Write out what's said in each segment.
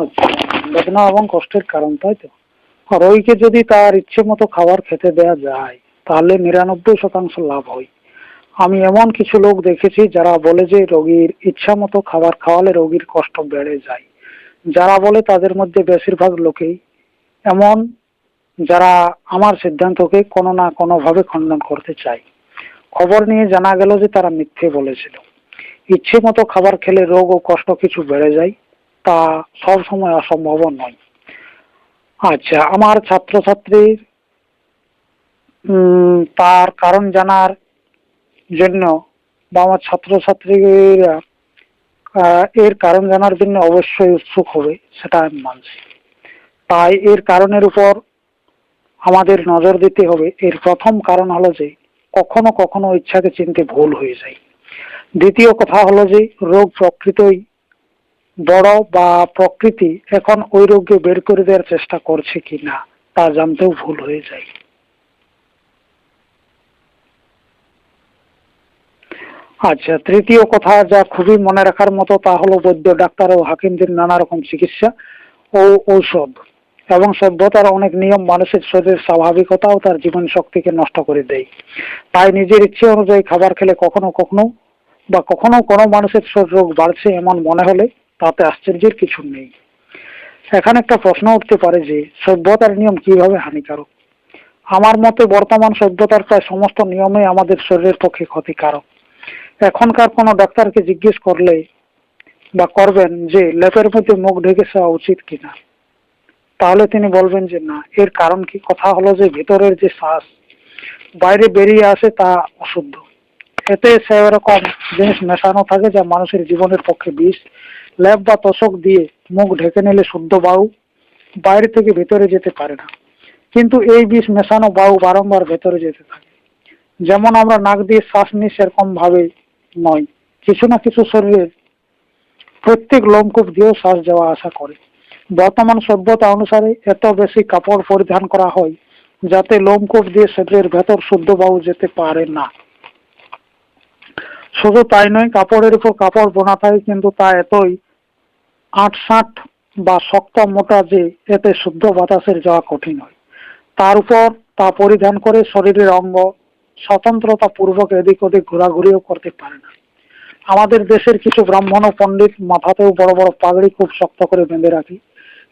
আচ্ছা, বেদনা এবং কষ্টের কারণ, তাই তো? রোগীকে যদি তার ইচ্ছে মতো খাবার খেতে দেয়া যায় তাহলে 99% লাভ হয়। আমি এমন কিছু লোক দেখেছি যারা বলে যে রোগীর ইচ্ছা মতো খাবার খাওয়ালে রোগীর কষ্ট বেড়ে যায়। যারা বলে তাদের মধ্যে বেশিরভাগ লোকেই এমন, যারা আমার সিদ্ধান্তকে কোনো না কোনো ভাবে খণ্ডন করতে চায়। খবর নিয়ে জানা গেল যে তারা মিথ্যে বলেছিল। ইচ্ছে মতো খাবার খেলে রোগ ও কষ্ট কিছু বেড়ে যায়, তা সব সময় অসম্ভব নয়। আচ্ছা, আমার ছাত্রছাত্রীর তার কারণ জানার জন্য বা আমার ছাত্রছাত্রীরা এর কারণ জানার জন্য অবশ্যই উৎসুক হবে, সেটা আমি মানছি। তাই এর কারণের উপর আমাদের নজর দিতে হবে। এর প্রথম কারণ হলো যে কখনো কখনো ইচ্ছাকে চিনতে ভুল হয়ে যায়। দ্বিতীয় কথা হলো যে রোগ প্রকৃতই বড়, বা প্রকৃতি এখন ওই রোগকে বের করে দেওয়ার চেষ্টা করছে কিনা তা জানতেও ভুল হয়ে যায়। আচ্ছা, তৃতীয় কথা যা খুবই মনে রাখার মতো তা হলো বৈদ্য ডাক্তার ও হাকিমদের নানা রকম চিকিৎসা ও ঔষধ এবং সভ্যতার অনেক নিয়ম মানুষের শরীরের স্বাভাবিকতা ও তার জীবন শক্তিকে নষ্ট করে দেয়। তাই নিজের ইচ্ছে অনুযায়ী খাবার খেলে কখনো কখনো বা কখনো কোনো মানুষের শরীর রোগ বাড়ছে এমন মনে হলে তাতে আশ্চর্যের কিছু নেই। এখানে একটা প্রশ্ন উঠতে পারে যে সভ্যতার নিয়ম কিভাবে হানিকারক। আমার মতে বর্তমান সভ্যতার প্রায় সমস্ত নিয়মই আমাদের শরীরের পক্ষে ক্ষতিকারক। এখনকার কোনো ডাক্তারকে জিজ্ঞেস করলে বা করবেন যে লেপের মধ্যে মুখ ঢেকে শোয়া উচিত কিনা, তাহলে তিনি বলবেন যে না। এর কারণ কি? কথা হলো যে ভিতরের যে শ্বাস বাইরে বেরিয়ে আসে তা অশুদ্ধ। এতে সেরকম জিনিস মেশানো থাকে যা মানুষের জীবনের পক্ষে বিষ। লেপ বা তোষক দিয়ে মুখ ঢেকে নিলে শুদ্ধ বায়ু বাইরে থেকে ভেতরে যেতে পারে না, কিন্তু এই বিষ মেশানো বায়ু বারংবার ভেতরে যেতে থাকে। যেমন আমরা নাক দিয়ে শ্বাস নিই সেরকম ভাবে নয়, কিছু না কিছু শরীরের প্রত্যেক লোমকূপ দিয়েও শ্বাস যাওয়া আসা করে। বর্তমান সভ্যতা অনুসারে এত বেশি কাপড় পরিধান করা হয় যাতে লোমকূপ দিয়ে শরীরের ভেতর শুদ্ধ বায়ু যেতে পারে না। শুধু তাই নয়, কাপড়ের উপর কাপড় বোনা থাকে কিন্তু তা এতই আঁটসাঁট বা শক্ত মোটা যে এতে শুদ্ধ বাতাসের যাওয়া কঠিন হয়। তার উপর তা পরিধান করে শরীরের অঙ্গ স্বতন্ত্রতা পূর্বক এদিক ওদিক ঘোরাঘুরিও করতে পারে না। আমাদের দেশের কিছু ব্রাহ্মণ ও পণ্ডিত মাথাতেও বড় বড় পাগড়ি খুব শক্ত করে বেঁধে রাখে,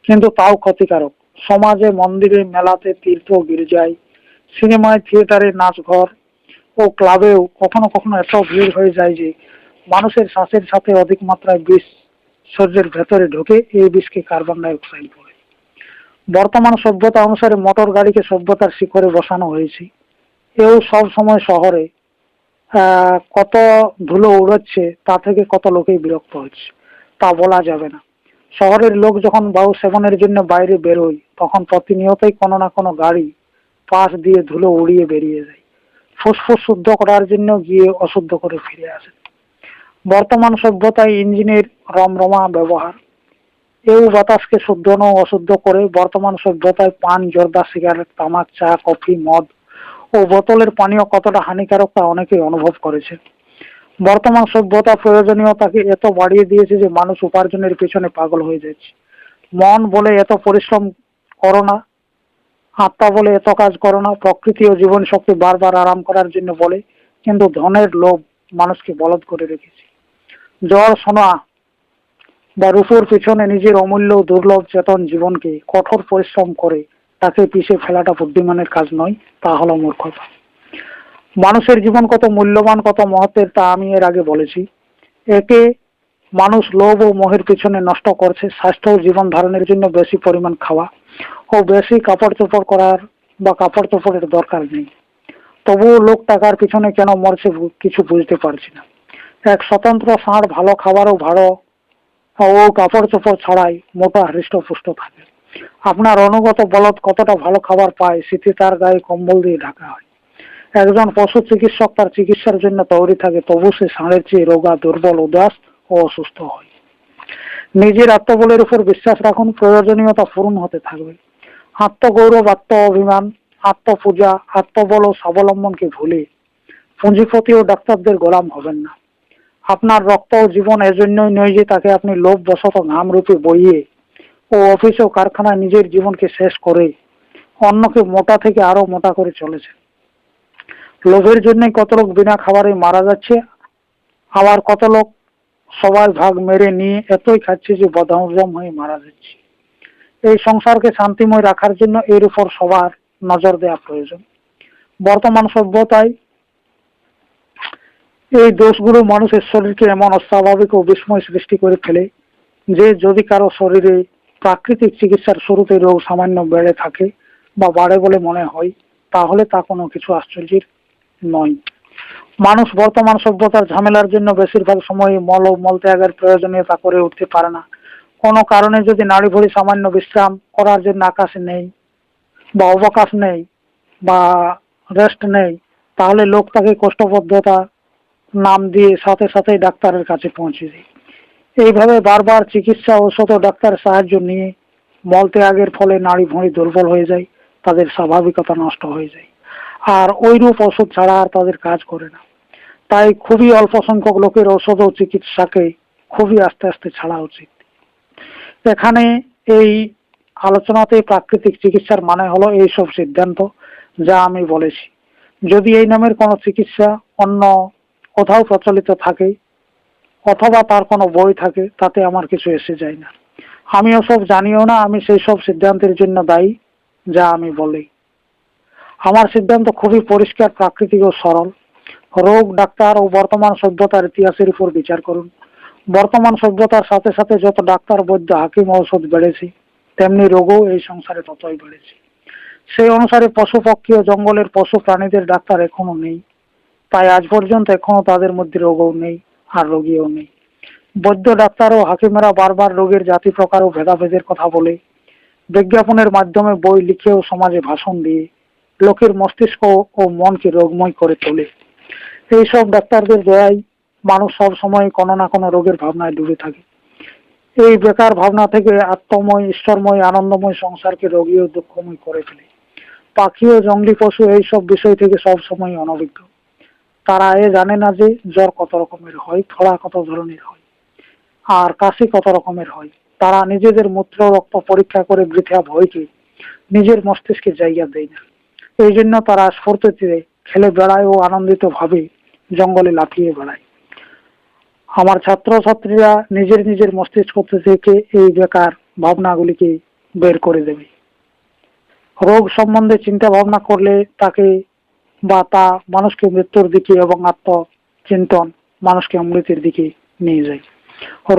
কিন্তু তাও ক্ষতিকারক। সমাজে, মন্দিরে, মেলাতে, তীর্থ, গির্জায়, সিনেমায়, থিয়েটারে, নাচঘর ও ক্লাবেও কখনো কখনো এত ভিড় হয়ে যায় যে মানুষের শ্বাসের সাথে অধিক মাত্রায় বিষ শরীরের ভেতরে ঢুকে এই বিষকে কার্বন ডাই অক্সাইড বলে। বর্তমান সভ্যতা অনুসারে মোটর গাড়িকে সভ্যতার শিখরে বসানো হয়েছে। এও সব সময় শহরে কত ধুলো উড়াচ্ছে তা থেকে কত লোকেই বিরক্ত হচ্ছে তা বলা যাবে না। শহরের লোক যখন বায়ু সেবনের জন্য বাইরে বেরোয় তখন প্রতিনিয়তই কোনো না কোনো গাড়ি পাশ দিয়ে ধুলো উড়িয়ে বেরিয়ে যায়। ফুসফুস শুদ্ধ করার জন্য গিয়ে অশুদ্ধ করে ফিরে আসে। বর্তমান সভ্যতায় ইঞ্জিনের রমরমা ব্যবহার এও বাতাসকে শুদ্ধ ও অশুদ্ধ করে। বর্তমান সভ্যতায় পান, জর্দা, সিগারেট, তামাক, চা, কফি, মদ ও বোতলের পানীয় কতটা হানিকারক তা অনেকেই অনুভব করেছে। বর্তমান সভ্যতা প্রয়োজনীয়তাকে এত বাড়িয়ে দিয়েছে যে মানুষ উপার্জনের পেছনে পাগল হয়ে যাচ্ছে। মন বলে এত পরিশ্রম করো না, আত্মা বলে এত কাজ করো না, প্রকৃতি ও জীবন শক্তি বারবার আরাম করার জন্য বলে, কিন্তু ধনের লোভ মানুষকে বলদ করে রেখেছে। জ্বর শোনা বা রূপোর পিছনে নিজের অমূল্য দুর্লভ চেতন জীবনকে কঠোর পরিশ্রম করে তাকে পিছিয়ে ফেলাটা বুদ্ধিমানের কাজ নয়, তা হলো মূর্খতা। মানুষের জীবন কত মূল্যবান, কত মহত্বের তা আমি এর আগে বলেছি। একে মানুষ লোভ ও মোহের পিছনে নষ্ট করছে। স্বাস্থ্য ও জীবন ধারণের জন্য বেশি পরিমাণ খাওয়া ও বেশি কাপড় চোপড় করার বা কাপড় চোপড়ের দরকার নেই, তবুও লোক টাকার পিছনে কেন মরছে কিছু বুঝতে পারছি না। এক স্বতন্ত্র ষাঁড় ভালো খাবার ও ভালো ও কাপড় চোপড় ছাড়াই মোটা হৃষ্টপুষ্ট থাকে। আপনার অনুগত বলদ কতটা ভালো খাবার পায় শীতে তার গায়ে কম্বল দিয়ে ঢাকা হয়। একজন পশু চিকিৎসক তার চিকিৎসার জন্য তৈরি থাকে, তবু সে ষাঁড়ের চেয়ে রোগা, দুর্বল, উদাস ও অসুস্থ হয়। নিজের আত্মবলের উপর বিশ্বাস রাখুন, প্রয়োজনীয়তা পূরণ হতে থাকবে। আত্মগৌরব, আত্ম অভিমান, আত্মপূজা, আত্মবল ও স্বাবলম্বনকে ভুলে পুঁজিপতি ও ডাক্তারদের গোলাম হবেন না। আপনার রক্ত ও জীবন এজন্যই নয় যে তাকে আপনি লোভ বশত নাম রূপে বইয়ে ও অফিস ও কারখানায় নিজের জীবনকে শেষ করে অন্যকে মোটা থেকে আরো মোটা করে চলেছে। লোভের জন্যই কত লোক বিনা খাবারে মারা যাচ্ছে, আবার কত লোক সবার ভাগ মেরে নিয়ে এতই খাচ্ছে যে বদহজম হয়ে মারা যাচ্ছে। এই সংসারকে শান্তিময় রাখার জন্য এর উপর সবার নজর দেওয়া প্রয়োজন। বর্তমান সভ্যতায় এই দোষগুলো মানুষের শরীরকে এমন অস্বাভাবিক ও বিস্ময় সৃষ্টি করে ফেলে যে যদি কারো শরীরে প্রাকৃতিক চিকিৎসার শুরুতে রোগ সামান্য বেড়ে থাকে বা বাড়ে বলে মনে হয়, তাহলে তা কোনো কিছু আশ্চর্যের নয়। মানুষ বর্তমান সভ্যতার ঝামেলার জন্য বেশিরভাগ সময় মল ও মলত্যাগের প্রয়োজনীয়তা করে উঠতে পারে না। কোনো কারণে যদি নাড়ি ভুড়ি সামান্য বিশ্রাম করার জন্য আকাশে নেই বা অবকাশ নেই বা রেস্ট নেই, তাহলে লোক তাকে কোষ্ঠবদ্ধতা নাম দিয়ে সাথে সাথে ডাক্তারের কাছে পৌঁছে দেয়। এইভাবে বারবার চিকিৎসা ঔষধ ও ডাক্তারের সাহায্য নিয়ে মল ত্যাগের ফলে নাড়ি ভুঁড়ি দুর্বল হয়ে যায়, তাদের স্বাভাবিকতা নষ্ট হয়ে যায়, আর ওইরূপ ওষুধ ছাড়া আর তাদের কাজ করে না। তাই খুবই অল্প সংখ্যক লোকের ঔষধ ও চিকিৎসাকে খুবই আস্তে আস্তে ছাড়া উচিত। এখানে এই আলোচনাতে প্রাকৃতিক চিকিৎসার মানে হলো এইসব সিদ্ধান্ত যা আমি বলেছি। যদি এই নামের কোনো চিকিৎসা অন্য কোথাও প্রচলিত থাকে অথবা তার কোনো বই থাকে, তাতে আমার কিছু এসে যায় না। আমি ওসব জানিও না, আমি সেই সব সিদ্ধান্তের জন্য দায়ী যা আমি বলি। আমার সিদ্ধান্ত খুবই পরিষ্কার, প্রাকৃতিক ও সরল। রোগ, ডাক্তার ও বর্তমান সভ্যতার ইতিহাসের উপর বিচার করুন। বর্তমান সভ্যতার সাথে সাথে যত ডাক্তার, বৈদ্য, হাকিম, ঔষধ বেড়েছে, তেমনি রোগও এই সংসারে ততই বেড়েছে। সেই অনুসারে পশু পক্ষী ও জঙ্গলের পশু প্রাণীদের ডাক্তার এখনো নেই, তাই আজ পর্যন্ত এখনো তাদের মধ্যে রোগও নেই আর রোগীও নেই। বৈদ্য, ডাক্তার ও হাকিমেরা বারবার রোগের জাতি, প্রকার ও ভেদাভেদের কথা বলে, বিজ্ঞাপনের মাধ্যমে, বই লিখে ও সমাজে ভাষণ দিয়ে লোকের মস্তিষ্ক ও মনকে রোগময় করে তোলে। এইসব ডাক্তারদের দয়ায় মানুষ সব সময় কোনো না কোনো রোগের ভাবনায় ডুবে থাকে। এই বেকার ভাবনা থেকে আত্মময়, ঈশ্বরময়, আনন্দময় সংসারকে রোগী ও দুঃখময় করে ফেলে। পাখি ও জঙ্গলি পশু এইসব বিষয় থেকে সব সময় অনভিজ্ঞ। তারা জানে না যে জ্বর কত রকমের হয়, ফোড়া কত ধরনের হয়, আর কাশি কত রকমের হয়। তারা নিজেদের মূত্র, রক্ত পরীক্ষা করে বৃথা ভয়কে নিজের মস্তিষ্কে জায়গা দেয় না। এই জন্য তারা স্ফূর্তিতে খেলে বেড়ায় ও আনন্দিত ভাবে জঙ্গলে লাফিয়ে বেড়ায়। আমার ছাত্রছাত্রীরা নিজের নিজের মস্তিষ্ক থেকে এই বেকার ভাবনাগুলিকে বের করে দেবে। রোগ সম্বন্ধে চিন্তা ভাবনা করলে তাকে বা তা মানুষকে মৃত্যুর দিকে এবং আত্মচিন্তন মানুষকে অমৃতের দিকে নিয়ে যায়।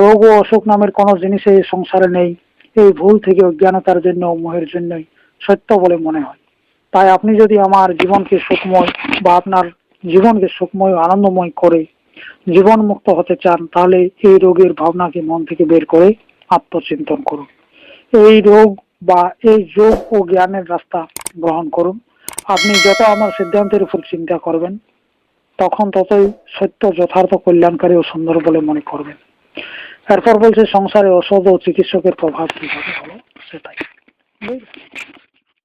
রোগ ও অসুখ নামের কোনো জিনিস এই সংসারে নেই, এই ভুল থেকে অজ্ঞানতার জন্য ও মোহের জন্যই সত্য বলে মনে হয়। তাই আপনি যদি আমার জীবনকে সুখময় বা আপনার জীবনকে সুখময় ও আনন্দময় করে জীবন মুক্ত হতে চান, তাহলে এই রোগের ভাবনাকে মন থেকে বের করে আত্মচিন্তন করুন। এই রোগ বা এই যোগ ও জ্ঞানের রাস্তা গ্রহণ করুন। আপনি যত আমার সিদ্ধান্তের উপর চিন্তা করবেন, তখন ততই সত্য, যথার্থ, কল্যাণকারী ও সুন্দর বলে মনে করবেন। এরপর বলছে সংসারে ঔষধ ও চিকিৎসকের প্রভাব কিভাবে হলো সেটাই।